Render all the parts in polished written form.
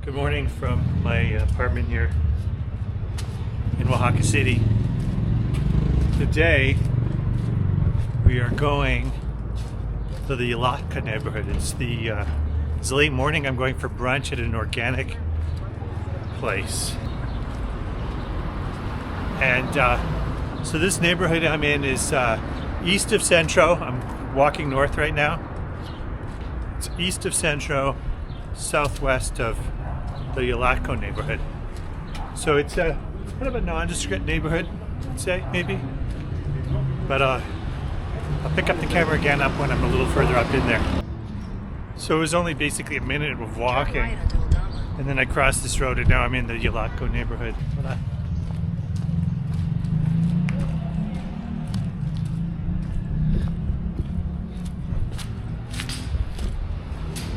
Good morning from my apartment here in Oaxaca City. Today we are going to the Jalatco neighborhood. It's late morning. I'm going for brunch at an organic place. And so this neighborhood I'm in is east of Centro. I'm walking north right now. It's east of Centro, southwest of the Jalatco neighborhood. So it's a kind of a nondescript neighborhood, I'd say, maybe. But I'll pick up the camera again up when I'm a little further up in there. So it was only basically a minute of walking, and then I crossed this road and now I'm in the Jalatco neighborhood.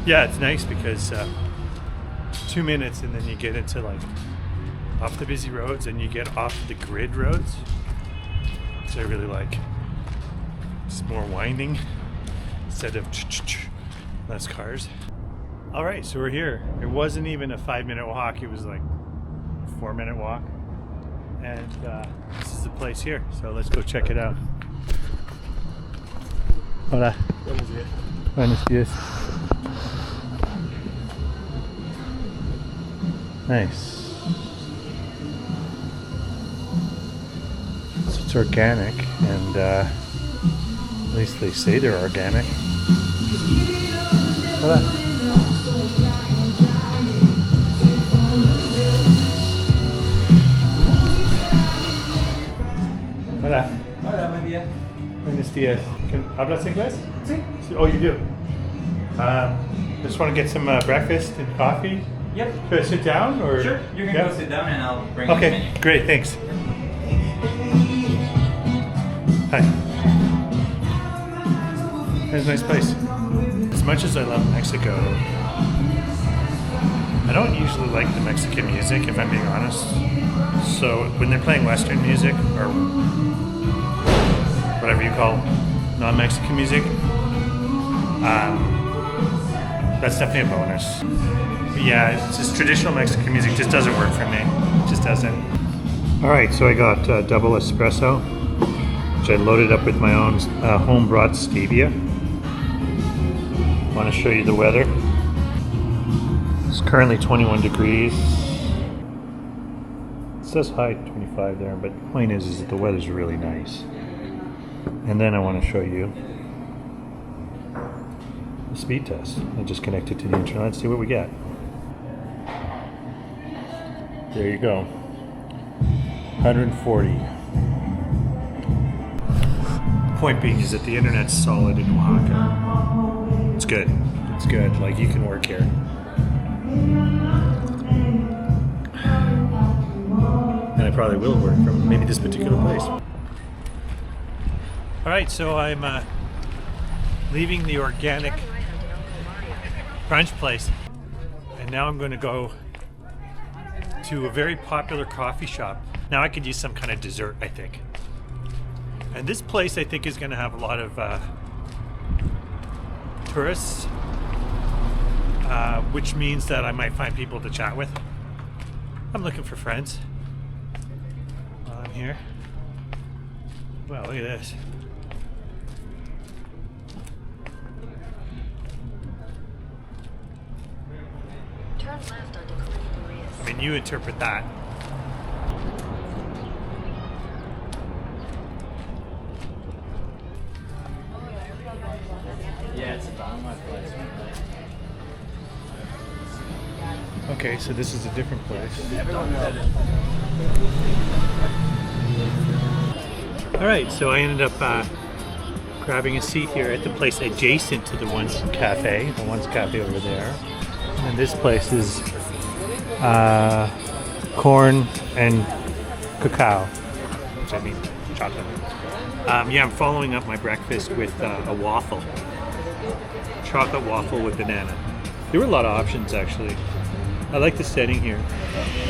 Yeah, it's nice because 2 minutes and then you get into like off the busy roads and you get off the grid roads, which I really like. It's more winding instead of less cars. All right, so we're here. It wasn't even a 5-minute walk. It was like a 4-minute walk. And this is the place here. So let's go check it out. Hola. Buenos días. Nice. So it's organic, and at least they say they're organic. Hola. Hola. Hola, buen día. Buenos días. ¿Hablas inglés? Sí. Oh, you do? Just want to get some breakfast and coffee. Yep. Should I sit down or? Sure. You can go sit down and I'll bring Okay, you the menu. great, thanks. Hi. It's a nice place. As much as I love Mexico, I don't usually like the Mexican music, if I'm being honest. So when they're playing Western music or whatever you call non-Mexican music, that's definitely a bonus. But yeah, it's just traditional Mexican music just doesn't work for me. It just doesn't. All right, so I got double espresso, which I loaded up with my own home-brought stevia. I want to show you the weather. It's currently 21 degrees. It says high 25 there, but the point is that the weather's really nice. And then I want to show you the speed test. I just connected to the internet. Let's see what we get. There you go. 140. Point being is that the internet's solid in Oaxaca. It's good. It's good. Like, you can work here. And I probably will work from maybe this particular place. Alright, so I'm leaving the organic brunch place. And now I'm going to go to a very popular coffee shop. Now I could use some kind of dessert, I think. And this place, I think, is going to have a lot of tourists, which means that I might find people to chat with. I'm looking for friends while I'm here. Wow, look at this. Turn left onto Canucks. I mean, you interpret that. Yeah, it's about my place. Okay, so this is a different place. Everyone knows. All right, so I ended up grabbing a seat here at the place adjacent to the One's Cafe. The One's Cafe over there. And this place is corn and cacao, which I mean chocolate. Yeah, I'm following up my breakfast with a waffle. Chocolate waffle with banana. There were a lot of options, actually. I like the setting here.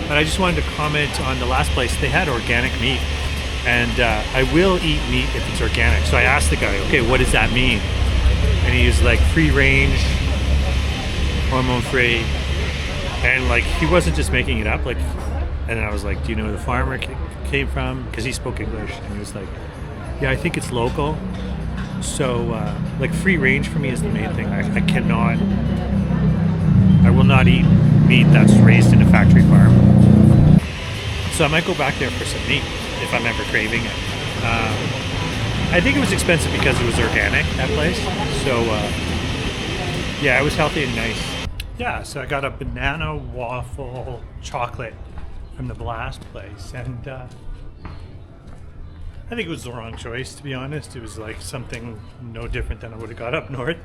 And I just wanted to comment on the last place. They had organic meat. And I will eat meat if it's organic. So I asked the guy, okay, what does that mean? And he was like, free range, hormone free, And like he wasn't just making it up. Like, and I was like, "Do you know where the farmer came from?" Because he spoke English, and he was like, "Yeah, I think it's local." So like free range for me is the main thing. I will not eat meat that's raised in a factory farm. So I might go back there for some meat if I'm ever craving it. I think it was expensive because it was organic, that place. So yeah, it was healthy and nice. Yeah, so I got a banana waffle chocolate from the Blast place, and I think it was the wrong choice, to be honest. It was like something no different than I would have got up north.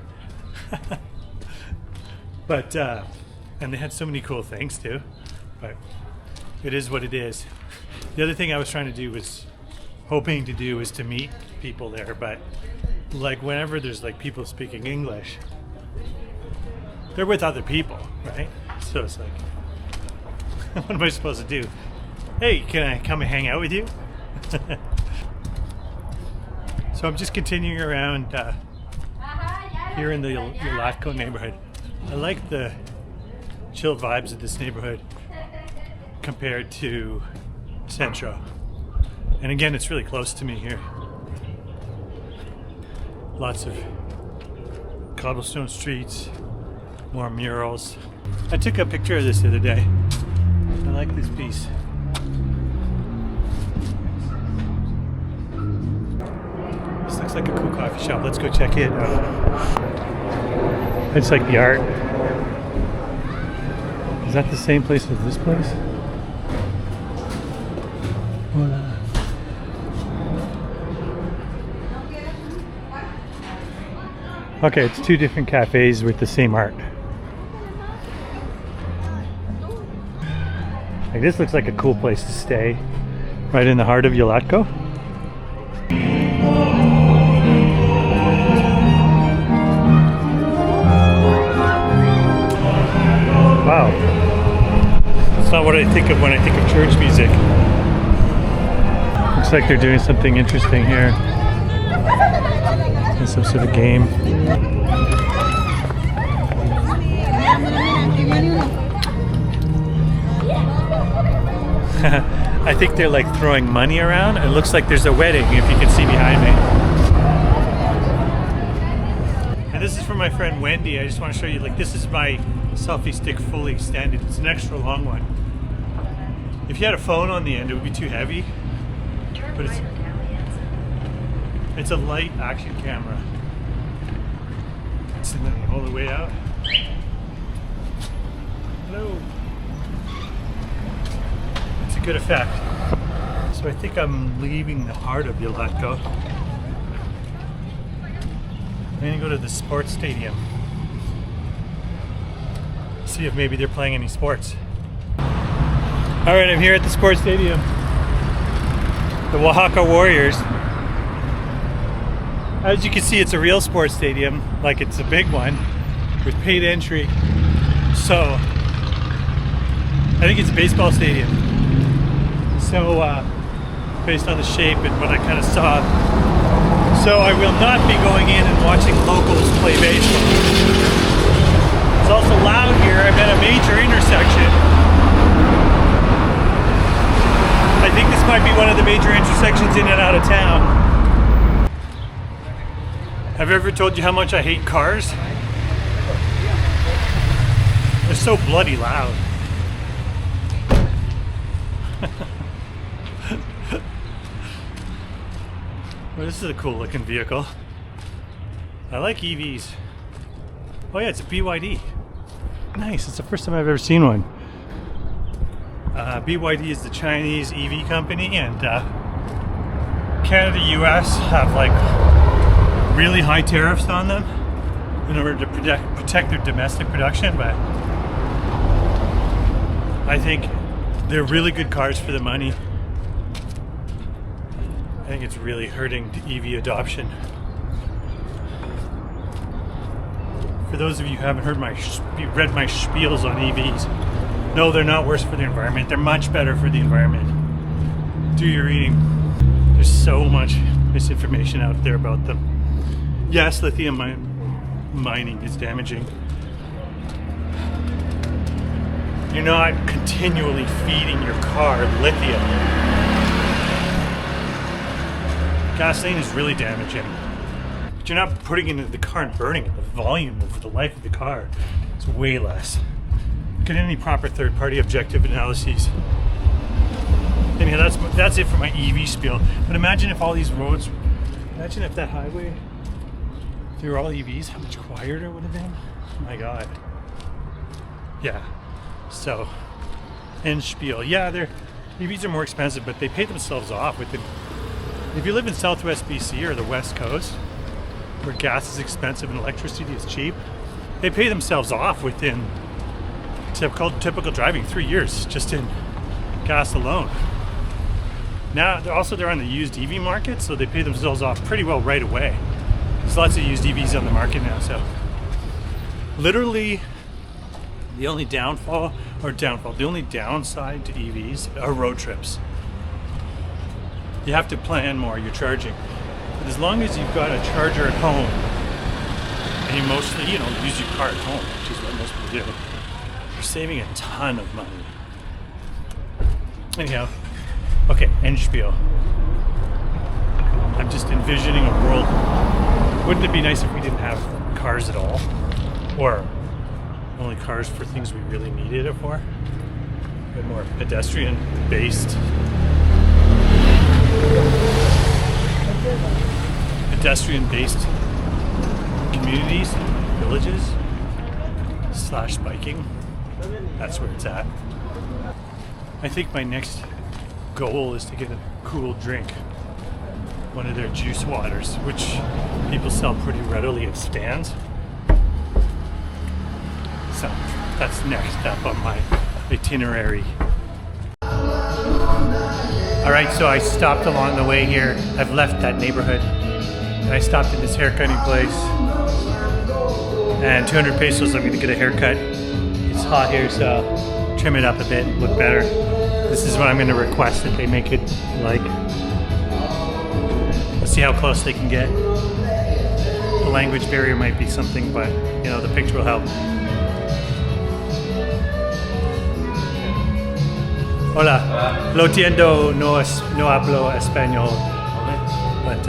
But and they had so many cool things too, but it is what it is. The other thing I was hoping to do was to meet people there, but like whenever there's like people speaking English, they're with other people, right? So it's like, what am I supposed to do? Hey, can I come and hang out with you? So I'm just continuing around here in the Jalatco neighborhood. I like the chill vibes of this neighborhood compared to Centro. And again, it's really close to me here. Lots of cobblestone streets, more murals. I took a picture of this the other day. I like this piece. This looks like a cool coffee shop. Let's go check it out. I just like the art. Is that the same place as this place? Voila. Okay, it's two different cafes with the same art. Like this looks like a cool place to stay, right in the heart of Jalatco. Wow, that's not what I think of when I think of church music. Looks like they're doing something interesting here. Some sort of game. I think they're like throwing money around. It looks like there's a wedding, if you can see behind me. And this is for my friend Wendy. I just want to show you, like, this is my selfie stick fully extended. It's an extra long one. If you had a phone on the end, it would be too heavy. But it's a light action camera. It's all the way out. Hello. It's a good effect. So I think I'm leaving the heart of Jalatco. I'm gonna go to the sports stadium. See if maybe they're playing any sports. All right, I'm here at the sports stadium. The Oaxaca Warriors. As you can see, it's a real sports stadium, like it's a big one with paid entry. So I think it's a baseball stadium. So based on the shape and what I kind of saw. So I will not be going in and watching locals play baseball. It's also loud here. I'm at a major intersection. I think this might be one of the major intersections in and out of town. Have I ever told you how much I hate cars? They're so bloody loud. Well, this is a cool looking vehicle. I like EVs. Oh yeah, it's a BYD. Nice, it's the first time I've ever seen one. BYD is the Chinese EV company, and Canada, US have like really high tariffs on them in order to protect their domestic production, but I think they're really good cars for the money. I think it's really hurting EV adoption. For those of you who haven't read my spiels on EVs, no, they're not worse for the environment. They're much better for the environment. Do your reading. There's so much misinformation out there about them. Yes, lithium mining is damaging. You're not continually feeding your car lithium. Gasoline is really damaging. But you're not putting it into the car and burning it. The volume over the life of the car is way less. Look at any proper third-party objective analyses. Anyhow, that's it for my EV spiel. But imagine if all these roads, imagine if that highway, if they were all EVs, how much quieter it would have been. Oh my God. Yeah. So, end spiel. Yeah, EVs are more expensive, but they pay themselves off within. If you live in Southwest BC or the West Coast, where gas is expensive and electricity is cheap, they pay themselves off within typical driving 3 years just in gas alone. Now they're on the used EV market, so they pay themselves off pretty well right away. There's lots of used EVs on the market now, so literally the only the only downside to EVs are road trips. You have to plan more, you're charging. But as long as you've got a charger at home, and you mostly, use your car at home, which is what most people do, you're saving a ton of money. Anyhow, okay, end spiel. I'm just envisioning a world. Wouldn't it be nice if we didn't have cars at all? Or only cars for things we really needed it for? A bit more pedestrian-based communities, villages, / biking. That's where it's at. I think my next goal is to get a cool drink. One of their juice waters, which people sell pretty readily at stands. So that's next up on my itinerary. Alright, so I stopped along the way here. I've left that neighborhood. And I stopped at this haircutting place. And 200 pesos, I'm going to get a haircut. It's hot here, so I'll trim it up a bit, look better. This is what I'm going to request that they make it like. Let's see how close they can get. The language barrier might be something, but the picture will help. Hola, lo entiendo, no hablo español. But,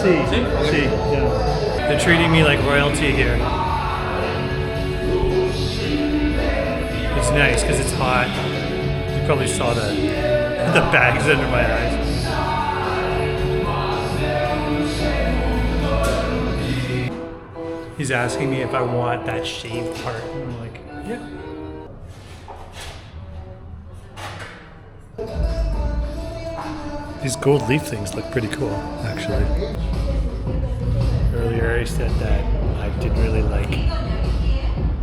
Sí, yeah. They're treating me like royalty here. It's nice because it's hot. You probably saw the bags under my eyes. He's asking me if I want that shaved part. And I'm like, yeah. These gold leaf things look pretty cool, actually. Earlier I said that I didn't really like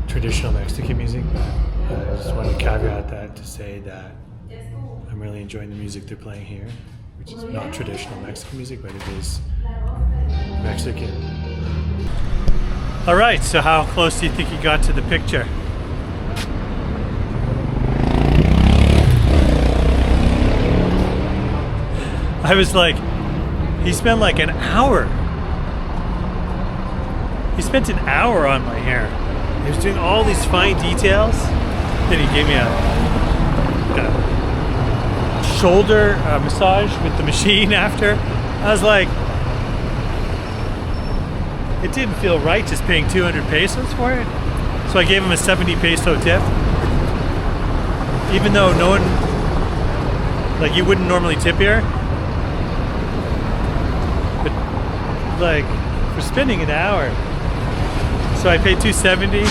traditional Mexican music, but I just want to caveat that to say that I'm really enjoying the music they're playing here, which is not traditional Mexican music, but it is Mexican. Alright, so how close do you think you got to the picture? I was like, he spent like an hour. He spent an hour on my hair. He was doing all these fine details. Then he gave me a shoulder massage with the machine after. I was like, it didn't feel right just paying 200 pesos for it. So I gave him a 70 peso tip. Even though no one, like you wouldn't normally tip here. But like, for spending an hour. So I paid $270.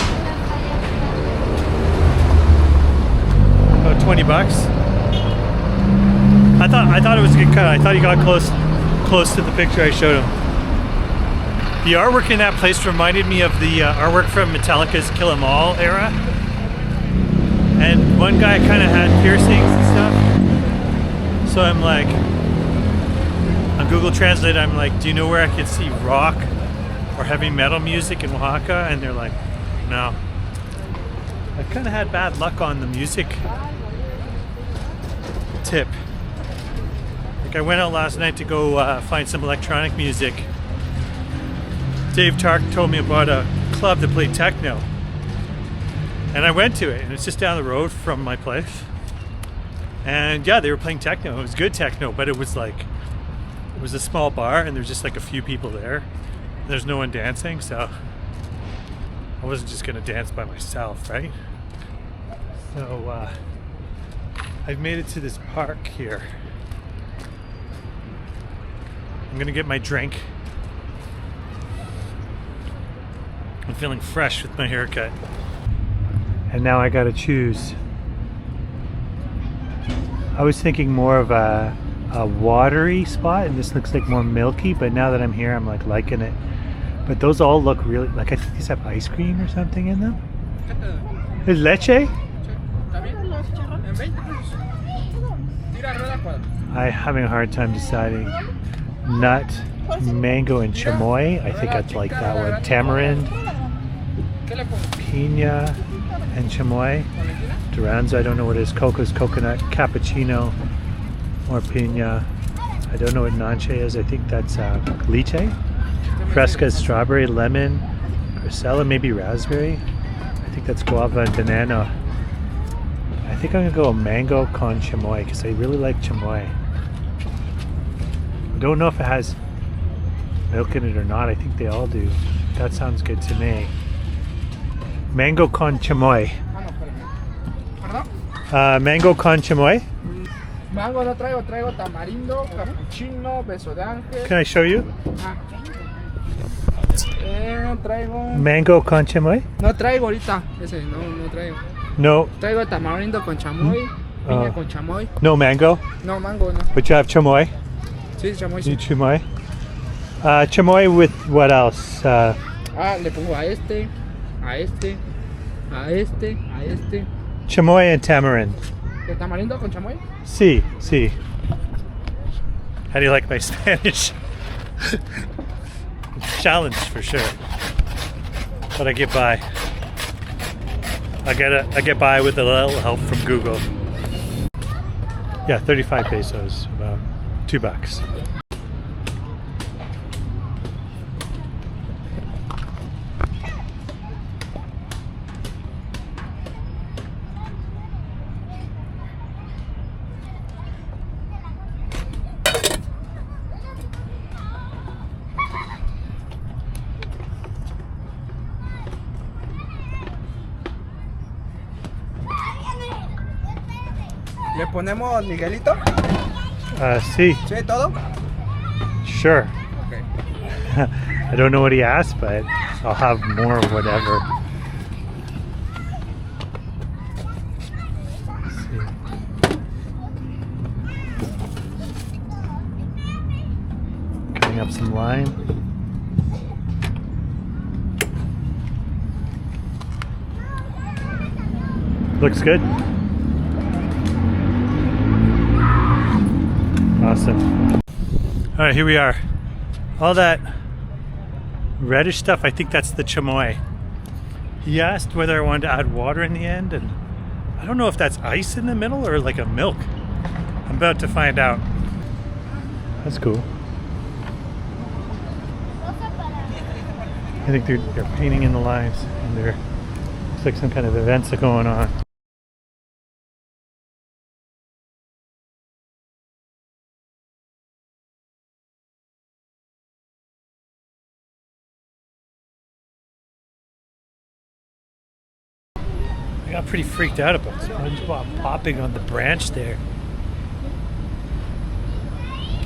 About 20 bucks. I thought it was a good cut. I thought he got close to the picture I showed him. The artwork in that place reminded me of the artwork from Metallica's Kill 'Em All era. And one guy kind of had piercings and stuff. So I'm like, on Google Translate, I'm like, do you know where I could see rock or heavy metal music in Oaxaca? And they're like, no. I've kind of had bad luck on the music tip. Like I went out last night to go find some electronic music. Dave Tark told me about a club that played techno. And I went to it, and it's just down the road from my place. And yeah, they were playing techno. It was good techno, but it was like, it was a small bar and there's just like a few people there. There's no one dancing, so I wasn't just gonna dance by myself, right? So I've made it to this park here. I'm gonna get my drink. I'm feeling fresh with my haircut. And now I gotta choose. I was thinking more of a watery spot, and this looks like more milky, but now that I'm here, I'm like liking it. But those all look really, like I think these have ice cream or something in them. Is leche? I'm having a hard time deciding. Nut, mango, and chamoy. I think I'd like that one. Tamarind, pina, and chamoy. Duranzo, I don't know what it is. Coco's coconut, cappuccino, or pina. I don't know what nanche is. I think that's leche. Fresca is strawberry, lemon, gracella, maybe raspberry. I think that's guava and banana. I think I'm gonna go mango con chamoy because I really like chamoy. I don't know if it has milk in it or not. I think they all do. That sounds good to me. Mango con chamoy. Mango con chamoy. Mango no traigo, traigo tamarindo, cappuccino, beso de ángel. Can I show you? Traigo. Mango con chamoy? No traigo ahorita, ese no traigo. No. Traigo tamarindo con chamoy, piña con chamoy. No mango? No mango, no. But you have chamoy? Sí, chamoy, You sí. chamoy? Chamoy with what else? Le pongo a este, a este, a este, a este. Chamoy and tamarind. ¿El tamarindo con chamoy? Sí, sí. How do you like my Spanish? Challenge for sure. But I get by. I get by with a little help from Google. Yeah, 35 pesos, about $2. ¿Le ponemos Miguelito? Sí, ¿Sí, todo? sure. Okay. I don't know what he asked, but I'll have more of whatever. Let's see. Cutting up some lime. Looks good. Awesome. All right, here we are. All that reddish stuff, I think that's the chamoy. He asked whether I wanted to add water in the end, and I don't know if that's ice in the middle or like a milk. I'm about to find out. That's cool. I think they're painting in the lines, and it's like some kind of events are going on. I got pretty freaked out about SpongeBob popping on the branch there.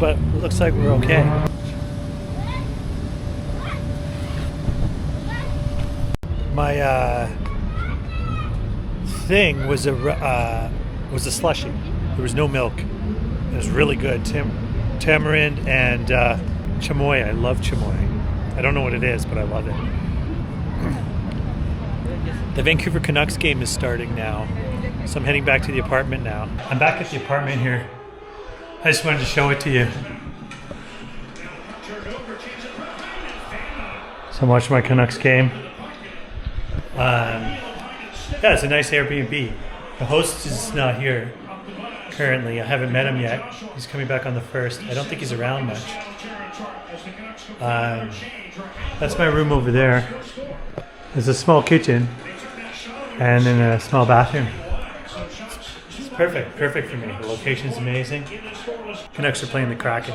But it looks like we're okay. My thing was a slushie. There was no milk. It was really good. Tamarind and chamoy. I love chamoy. I don't know what it is, but I love it. The Vancouver Canucks game is starting now, so I'm heading back to the apartment now. I'm back at the apartment here. I just wanted to show it to you. So I'm watching my Canucks game. Yeah, it's a nice Airbnb. The host is not here. currently. I haven't met him yet. He's coming back on the 1st. I don't think he's around much. That's my room over there. There's a small kitchen and then a small bathroom. It's perfect for me. The location's amazing. Canucks are playing the Kraken.